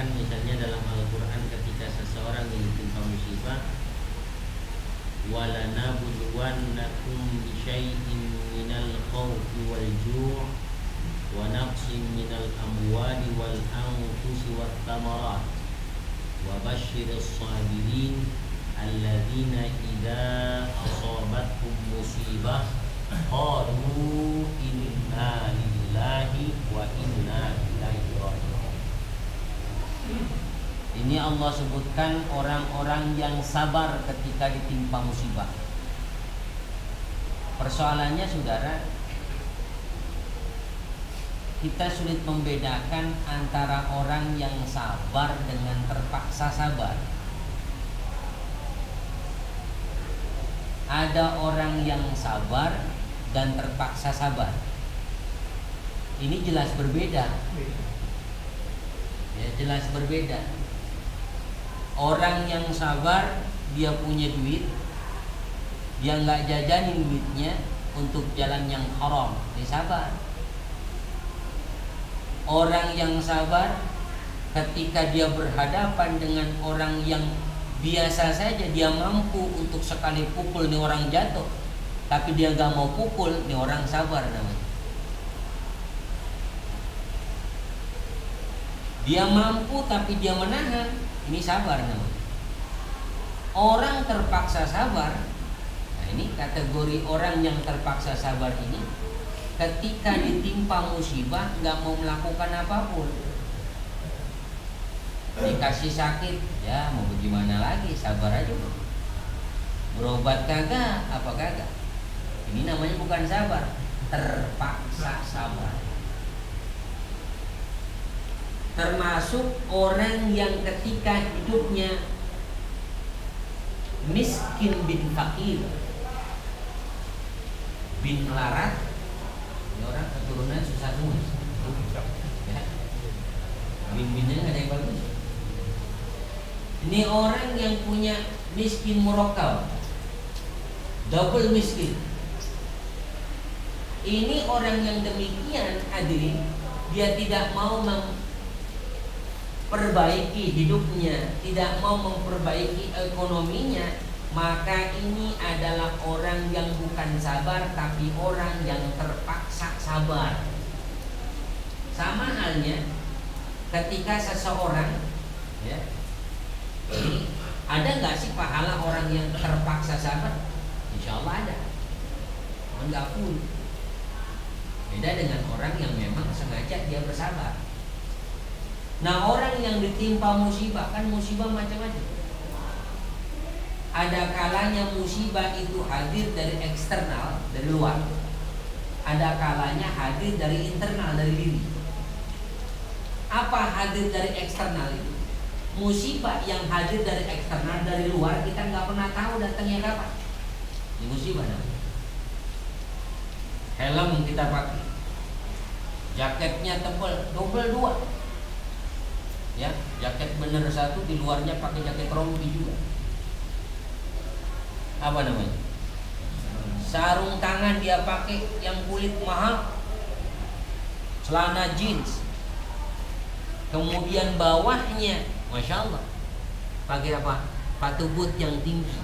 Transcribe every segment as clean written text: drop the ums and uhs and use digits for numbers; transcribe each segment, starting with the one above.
mengatakan misalnya dalam Al-Quran ketika seseorang ditimpa musibah, walanabluwannakum bisyai'in minal khawfi wal ju' wa naqsin minal amwali wal anfusi wat thamarat wa basyyiris sabirin alladzina idza asabatkum musibah qalu inna lillahi wa inna ilaihi raji'un. Ini Allah sebutkan orang-orang yang sabar ketika ditimpa musibah. Persoalannya saudara, kita sulit membedakan antara orang yang sabar dengan terpaksa sabar. Ada orang yang sabar dan terpaksa sabar. Ini jelas berbeda. Ya, jelas berbeda. Orang yang sabar, dia punya duit, dia nggak jajanin duitnya untuk jalan yang haram, dia sabar. Orang yang sabar, ketika dia berhadapan dengan orang yang biasa saja, dia mampu untuk sekali pukul nih orang jatuh, tapi dia nggak mau pukul, nih orang sabar namanya. Dia mampu tapi dia menahan, ini sabar namanya. Orang terpaksa sabar, nah ini kategori orang yang terpaksa sabar ini, ketika ditimpa musibah nggak mau melakukan apapun. Dikasih sakit, ya mau bagaimana lagi, sabar aja. Berobat kagak, apa kagak. Ini namanya bukan sabar, terpaksa sabar. Termasuk orang yang ketika hidupnya miskin bin fakir, bin melarat, ini orang keturunan susah semua. Ya. Bin-binnya nggak ada yang bagus. Ini orang yang punya miskin murakkab, double miskin. Ini orang yang demikian, hadirin, dia tidak mau memperbaiki hidupnya, tidak mau memperbaiki ekonominya, maka ini adalah orang yang bukan sabar, tapi orang yang terpaksa sabar. Sama halnya ketika seseorang, ya, ini ada nggak sih pahala orang yang terpaksa sabar? Insya Allah ada. Enggak pun. Beda dengan orang yang memang sengaja dia bersabar. Nah, orang yang ditimpa musibah, kan musibah macam-macam. Ada kalanya musibah itu hadir dari eksternal, dari luar. Ada kalanya hadir dari internal, dari diri. Apa hadir dari eksternal itu? Musibah yang hadir dari eksternal, dari luar, kita nggak pernah tahu datangnya kapan. Ini musibah namanya. Helm kita pakai, jaketnya tebal, double 2. Ya, jaket bener satu, di luarnya pakai jaket rompi juga. Apa namanya? Sarung tangan dia pakai yang kulit mahal, celana jeans. Kemudian bawahnya, masya Allah, pakai apa? Sepatu boot yang tinggi.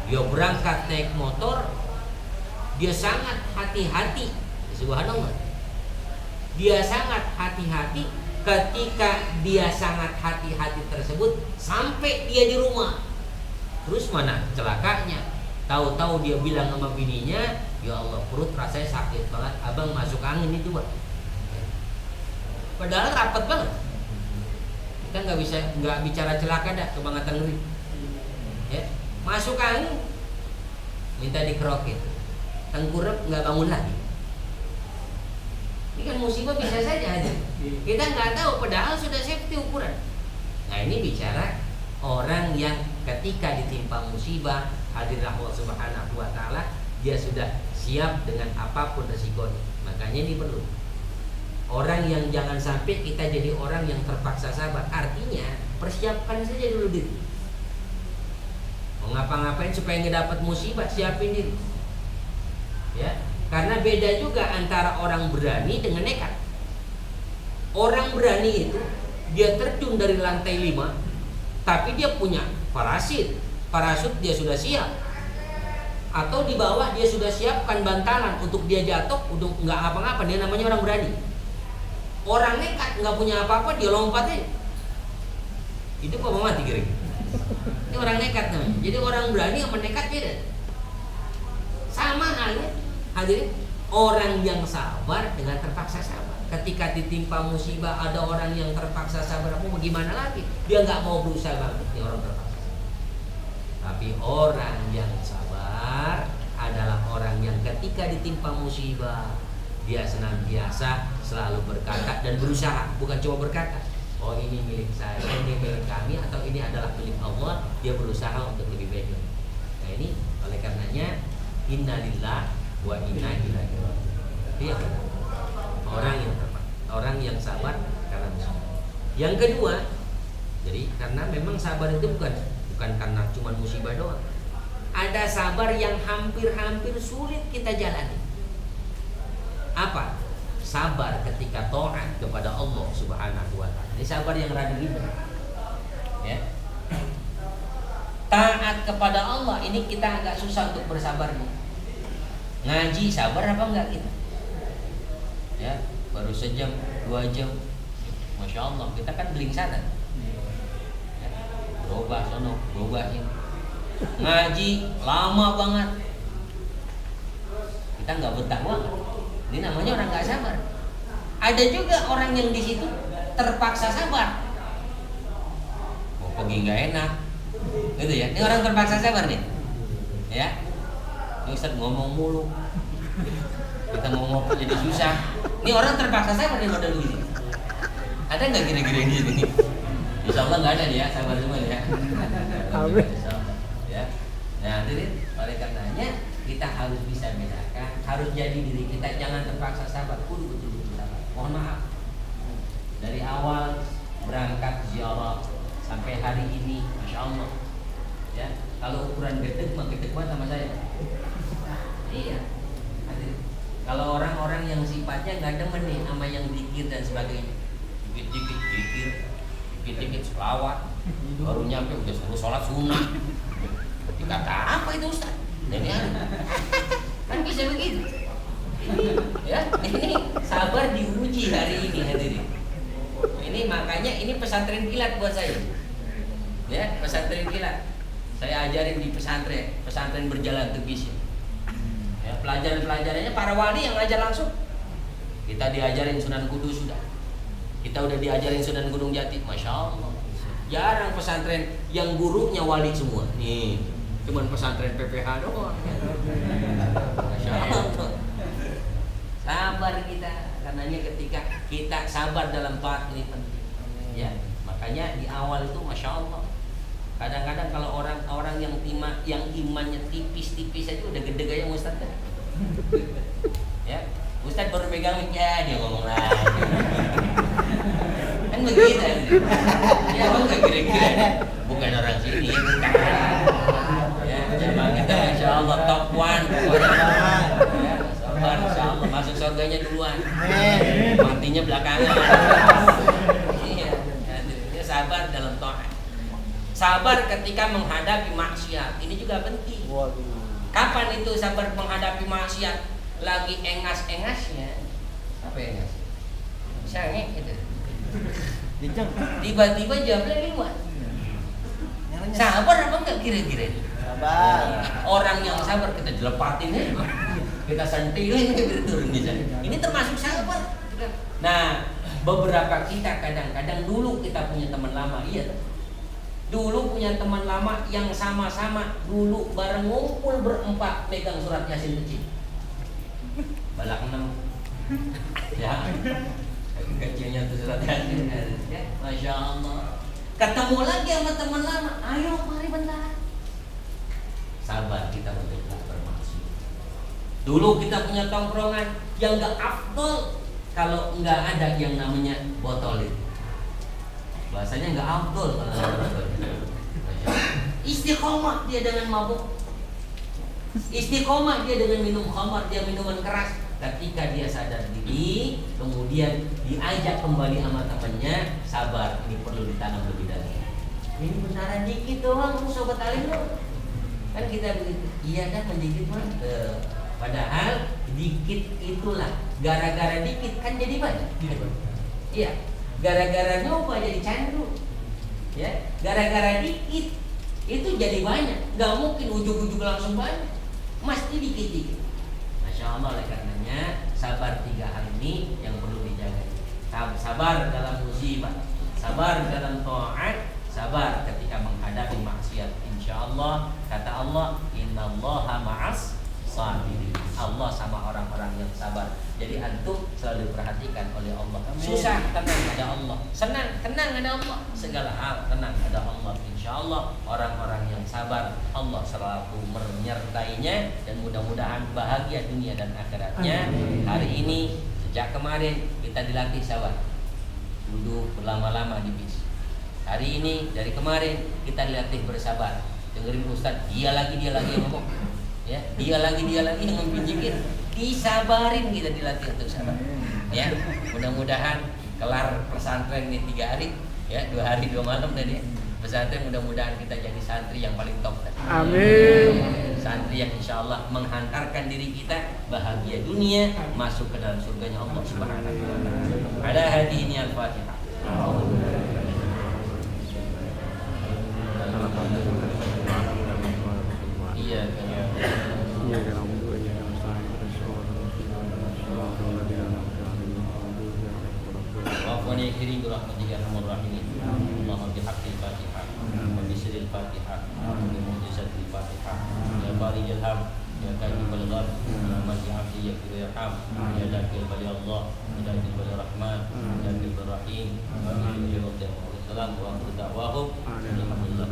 Dia berangkat naik motor, dia sangat hati-hati. Subhanallah. Dia sangat hati-hati. Ketika dia sangat hati-hati tersebut, sampai dia di rumah, terus mana celakanya? Tahu-tahu dia bilang sama bininya, ya Allah, perut rasanya sakit banget, abang masuk angin itu coba. Padahal rapat banget. Kita nggak bicara celaka dah, kebangetan ngeri. Ya, masuk angin, minta dikerokin, tengkurap nggak bangun lagi. Ini kan musibah bisa saja ada. Kita nggak tahu, padahal sudah safety ukuran. Nah, ini bicara orang yang ketika ditimpa musibah, hadirlah Allah Subhanahu wa taala, dia sudah siap dengan apapun resikonya. Makanya ini perlu. Orang yang jangan sampai kita jadi orang yang terpaksa sabar. Artinya, persiapkan saja dulu diri. Mau ngapa-ngapain supaya nggak dapat musibah, siapin diri. Ya. Karena beda juga antara orang berani dengan nekat. Orang berani itu dia terjun dari lantai 5, tapi dia punya parasut dia sudah siap, atau di bawah dia sudah siapkan bantalan untuk dia jatuh, untuk nggak apa-apa, dia namanya orang berani. Orang nekat nggak punya apa-apa, dia lompat aja, itu apa mati kira-kira. Ini orang nekat namanya. Jadi orang berani sama nekat beda. Sama halnya hadirin, orang yang sabar dengan terpaksa sabar. Ketika ditimpa musibah, ada orang yang terpaksa sabar, mau bagaimana lagi? Dia nggak mau berusaha banget, dia orang terpaksa. Tapi orang yang sabar adalah orang yang ketika ditimpa musibah, dia senantiasa selalu berkata dan berusaha, bukan cuma berkata, oh ini milik saya, ini milik kami, atau ini adalah milik Allah. Dia berusaha untuk lebih baik. Nah ini oleh karenanya innalillah wa inna ilaihi raji'un. Dia orang yang sabar karena musibah. Yang kedua, jadi karena memang sabar itu bukan karena cuma musibah doang. Ada sabar yang hampir sulit kita jalani. Apa? Sabar ketika taat kepada Allah Subhanahu wa taala. Ini sabar yang rada ribet. Ya. Taat kepada Allah ini kita agak susah untuk bersabarnya. Ngaji sabar apa enggak kita? Ya, baru sejam, 2 jam. Masya Allah, kita kan beling sana. Ya, berubah sono, berubah ini. Ngaji lama banget. Kita nggak betah banget. Ini namanya orang nggak sabar. Ada juga orang yang di situ terpaksa sabar. Mau pergi nggak enak, gitu ya. Ini orang terpaksa sabar nih, ya. Ustaz ngomong mulu, kita mau ngobrol jadi susah. Ini orang terpaksa sabar nih model begini. Ada nggak kira-kira ini sini? Insya Allah nggak ada ya, sabar semua ya. Ya. Nah, jadi oleh karenanya kita harus bisa bedakan, harus jadi diri kita, jangan terpaksa sabar, kudu betul-betul sabar. Mohon maaf, dari awal berangkat ziarah sampai hari ini, masya Allah, ya kalau ukuran gedeg mah gedeg banget sama saya. Iya. Kalau orang-orang yang sifatnya nggak demen nih sama yang zikir dan sebagainya, dikit-dikit zikir, dikit-dikit selawat, baru nyampe udah suruh sholat sunnah. Dikata apa itu Ustaz? Ini kan bisa begitu. Ya, ini sabar diuji hari ini hadirin. Ini makanya ini pesantren kilat buat saya. Ya, pesantren kilat. Saya ajarin di pesantren berjalan terbisin. Ya, pelajaran-pelajarannya para wali yang ngajar langsung. Kita diajarin Sunan Kudus sudah. Kita udah diajarin Sunan Gunung Jati, masya Allah. Jarang pesantren yang gurunya wali semua. Nih, cuman pesantren PPH doang. Masya Allah. Sabar kita, karenanya ketika kita sabar dalam taat ini penting. Ya, makanya di awal itu masya Allah. Kadang-kadang kalau orang-orang yang imannya tipis-tipis aja udah gede gaya Ustaz. Ya, Ustaz baru pegang mic ya dia ngomong lagi. Kan begitu. Ya bang nggak kira-kira bukan orang sini ya bukan. Ya, jamaah kita insya Allah top 1 pokoknya. Ya, sabar insya Allah masuk surganya duluan. Matinya belakangan. Iya, ya sabar dalam taat. Sabar ketika menghadapi maksiat, ini juga penting. Kapan itu sabar menghadapi maksiat? Lagi engas-engasnya. Apa engas? Sange gitu. Tiba-tiba jamnya lewat. Sabar apa enggak kira-kira? Sabar. Orang yang sabar kita jelepatin aja. Kita sentilin ke turun bisa. Ini termasuk sabar. Nah, beberapa kita kadang-kadang dulu kita punya teman lama, iya. Dulu punya teman lama yang sama-sama dulu bareng ngumpul berempat pegang surat Yasin kecil. Balak 6. Ya. Kecilnya tuh surat Yasin. Ya, masya Allah. Ketemu lagi sama teman lama. Ayo mari bentar. Sabar kita untuk tak bermaksud. Dulu kita punya tongkrongan yang gak afdol kalau nggak ada yang namanya botolin. Bahasanya nggak afdol kalau istiqomah dia dengan mabuk, istiqomah dia dengan minum khamar, dia minuman keras. Ketika dia sadar diri, kemudian diajak kembali sama temannya, sabar, ini perlu ditanam lebih dalam. Ini benaran dikit doang sobat alim lo. Kan kita begitu. Iya kan menjadi mah. Padahal dikit itulah. Gara-gara dikit kan jadi banyak. Iya. Gara-gara nyoba jadi candu. Ya, gara-gara dikit itu jadi banyak. Nggak mungkin ujung-ujung langsung banyak. Mesti dikit-dikit. Masya Allah, oleh karenanya sabar 3 hal ini yang perlu dijaga. Sabar dalam musibah, sabar dalam taat, sabar ketika menghadapi maksiat. Insya Allah, kata Allah, innallaha ma'as sabirin. Allah sama orang-orang yang sabar. Jadi antum selalu perhatikan oleh Allah. Susah, tenang ada Allah. Senang, tenang ada Allah. Segala hal tenang ada Allah. Insya Allah orang-orang yang sabar, Allah selalu menyertainya dan mudah-mudahan bahagia dunia dan akhiratnya. Hari ini sejak kemarin kita dilatih sabar. Duduk berlama-lama di bis. Hari ini dari kemarin kita dilatih bersabar. Dengerin Ustaz, dia lagi yang ngomong. Ya, dia lagi yang mempijikin. Disabarin, kita dilatih untuk sabar. Ya, mudah-mudahan kelar pesantren ini 3 hari, ya 2 hari 2 malam tadi. Pesantren mudah-mudahan kita jadi santri yang paling top. Amin. Santri yang insya Allah menghantarkan diri kita bahagia dunia, masuk ke dalam surganya Allah Subhanahu wa taala. Ada hadi ini Al-Fatihah. Iya kan. Wafani kirim rahmatika arhamar rahimin. Allahumma bihaqqil Fatihah wa bi sirril Fatihah wa bi mu'jizatil Fatihah. Ya Bariyal Ham, ya Karimul Gham, ya Mati Abdi ya Kirham, ya Dakil Bali Allah, ya Dakil Bali Rahman, ya Dakil Rahim, wa bi salam wa da'wahu. Alhamdulillah.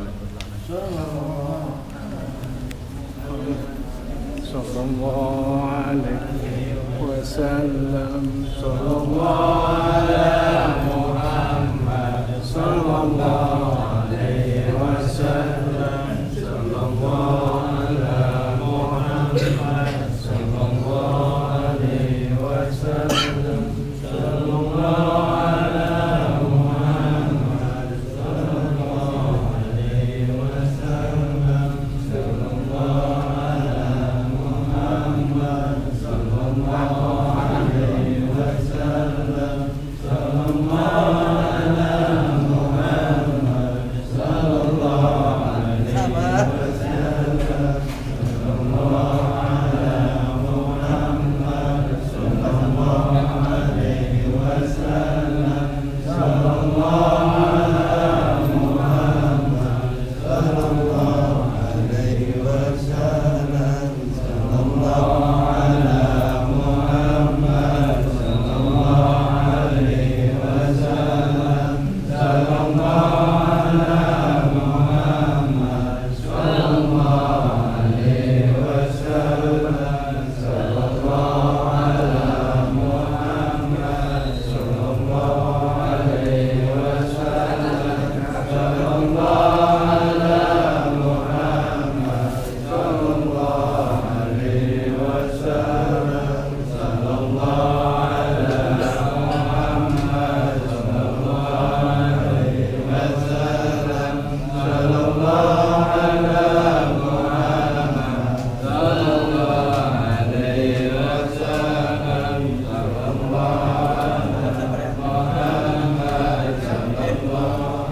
Sallallahu alaihi wasallam. Sallallahu ala Muhammad. Sallallahu alaihi wasallam. Sallallahu ala Muhammad. Sallallahu alaihi wasallam. Sallallahu ala Muhammad. Sallallahu alaihi wasallam. Sallallahu Allah